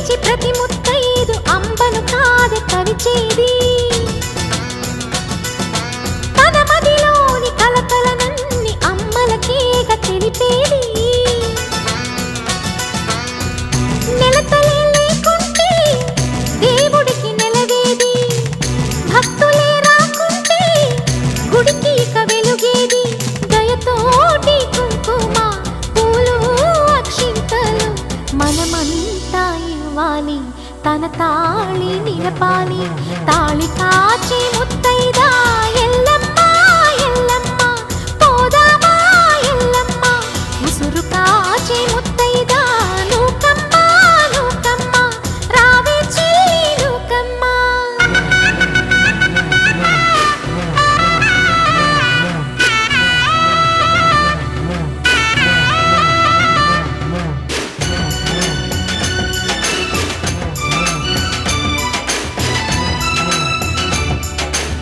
లేచి ప్రతి ముత్తైదు అంబను కాదే కవిచేది తన మదిలోని కలకలనన్ని అమ్మలకేగ తెలిపేది నెలతలే లేకుంటే దేవుడికి నెలవేది భక్తులే రాకుంటే గుడికి ఇక వెలుగేది దయతోటి కుంకుమ పూలు అక్షింతలు మనమంతా ఇవ్వాలి తన తాళి నిలపాలి తాళి కాచి ముత్తైదా